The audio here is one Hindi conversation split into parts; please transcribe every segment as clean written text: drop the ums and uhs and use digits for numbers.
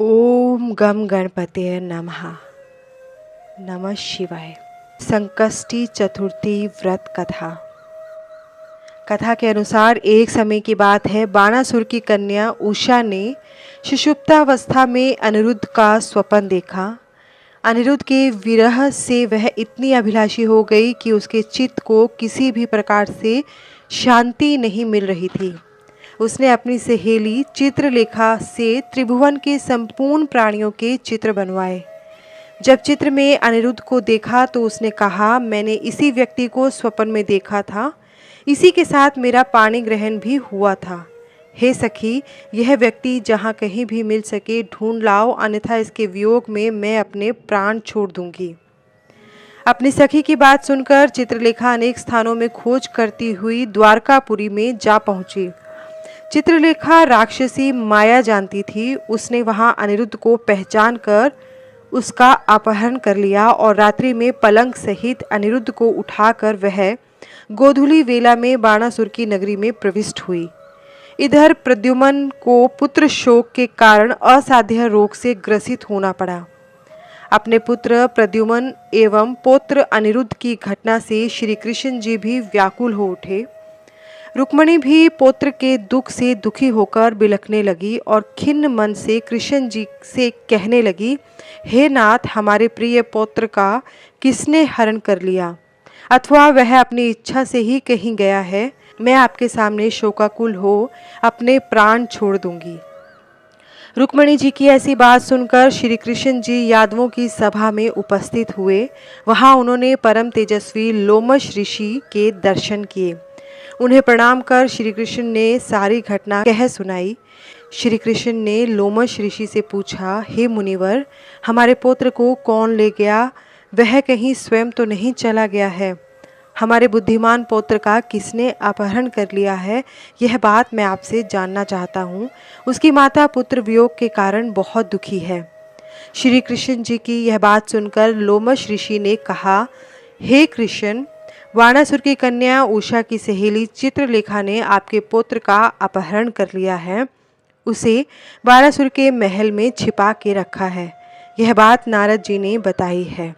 ओम गम गणपतये नमः। नमः शिवाय। संकष्टी चतुर्थी व्रत कथा। कथा के अनुसार एक समय की बात है, बाणासुर की कन्या उषा ने सुषुप्तावस्था में अनिरुद्ध का स्वप्न देखा। अनिरुद्ध के विरह से वह इतनी अभिलाषी हो गई कि उसके चित्त को किसी भी प्रकार से शांति नहीं मिल रही थी। उसने अपनी सहेली चित्रलेखा से त्रिभुवन के संपूर्ण प्राणियों के चित्र बनवाए। जब चित्र में अनिरुद्ध को देखा तो उसने कहा, मैंने इसी व्यक्ति को स्वप्न में देखा था, इसी के साथ मेरा पाणी ग्रहण भी हुआ था। हे सखी, यह व्यक्ति जहाँ कहीं भी मिल सके ढूंढ लाओ, अन्यथा इसके वियोग में मैं अपने प्राण छोड़ दूंगी। अपनी सखी की बात सुनकर चित्रलेखा अनेक स्थानों में खोज करती हुई द्वारकापुरी में जा पहुंची। चित्रलेखा राक्षसी माया जानती थी। उसने वहां अनिरुद्ध को पहचान कर उसका अपहरण कर लिया और रात्रि में पलंग सहित अनिरुद्ध को उठाकर वह गोधूली वेला में बाणासुर की नगरी में प्रविष्ट हुई। इधर प्रद्युम्न को पुत्र शोक के कारण असाध्य रोग से ग्रसित होना पड़ा। अपने पुत्र प्रद्युम्न एवं पौत्र अनिरुद्ध की घटना से श्री कृष्ण जी भी व्याकुल हो उठे। रुक्मणी भी पौत्र के दुख से दुखी होकर बिलखने लगी और खिन्न मन से कृष्ण जी से कहने लगी, हे नाथ, हमारे प्रिय पौत्र का किसने हरण कर लिया, अथवा वह अपनी इच्छा से ही कहीं गया है। मैं आपके सामने शोकाकुल हो अपने प्राण छोड़ दूंगी। रुक्मणी जी की ऐसी बात सुनकर श्री कृष्ण जी यादवों की सभा में उपस्थित हुए। वहां उन्होंने परम तेजस्वी लोमश ऋषि के दर्शन किए। उन्हें प्रणाम कर श्री कृष्ण ने सारी घटना कह सुनाई। श्री कृष्ण ने लोमश ऋषि से पूछा, हे मुनिवर, हमारे पुत्र को कौन ले गया? वह कहीं स्वयं तो नहीं चला गया है? हमारे बुद्धिमान पुत्र का किसने अपहरण कर लिया है? यह बात मैं आपसे जानना चाहता हूँ। उसकी माता पुत्र वियोग के कारण बहुत दुखी है। श्री कृष्ण जी की यह बात सुनकर लोमश ऋषि ने कहा, हे कृष्ण, बाणासुर की कन्या उषा की सहेली चित्रलेखा ने आपके पुत्र का अपहरण कर लिया है। उसे बाणासुर के महल में छिपा के रखा है। यह बात नारद जी ने बताई है।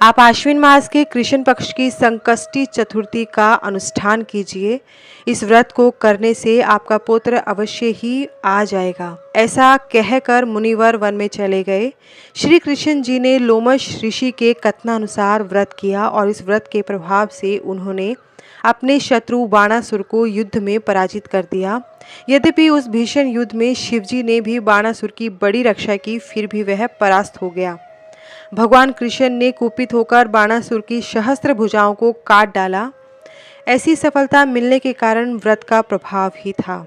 आप आश्विन मास के कृष्ण पक्ष की संकष्टी चतुर्थी का अनुष्ठान कीजिए। इस व्रत को करने से आपका पुत्र अवश्य ही आ जाएगा। ऐसा कहकर मुनिवर वन में चले गए। श्री कृष्ण जी ने लोमश ऋषि के कथनानुसार व्रत किया और इस व्रत के प्रभाव से उन्होंने अपने शत्रु बाणासुर को युद्ध में पराजित कर दिया। यद्यपि उस भीषण युद्ध में शिवजी ने भी बाणासुर की बड़ी रक्षा की, फिर भी वह परास्त हो गया। भगवान कृष्ण ने कुपित होकर बाणासुर की सहस्त्र भुजाओं को काट डाला। ऐसी सफलता मिलने के कारण व्रत का प्रभाव ही था।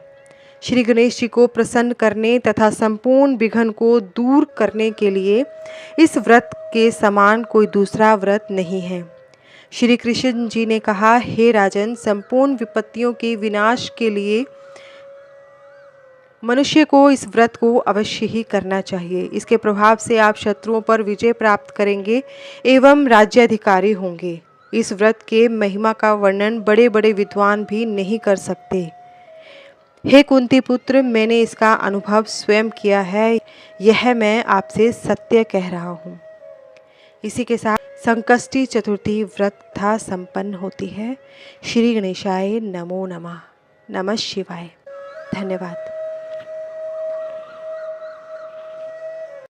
श्री गणेश जी को प्रसन्न करने तथा संपूर्ण विघ्न को दूर करने के लिए इस व्रत के समान कोई दूसरा व्रत नहीं है। श्री कृष्ण जी ने कहा, हे राजन, संपूर्ण विपत्तियों के विनाश के लिए मनुष्य को इस व्रत को अवश्य ही करना चाहिए। इसके प्रभाव से आप शत्रुओं पर विजय प्राप्त करेंगे एवं राज्याधिकारी होंगे। इस व्रत के महिमा का वर्णन बड़े बड़े विद्वान भी नहीं कर सकते। हे कुंती पुत्र, मैंने इसका अनुभव स्वयं किया है। यह मैं आपसे सत्य कह रहा हूँ। इसी के साथ संकष्टी चतुर्थी व्रत कथा संपन्न होती है। श्री गणेशाय नमो नमः। नमः शिवाय। धन्यवाद।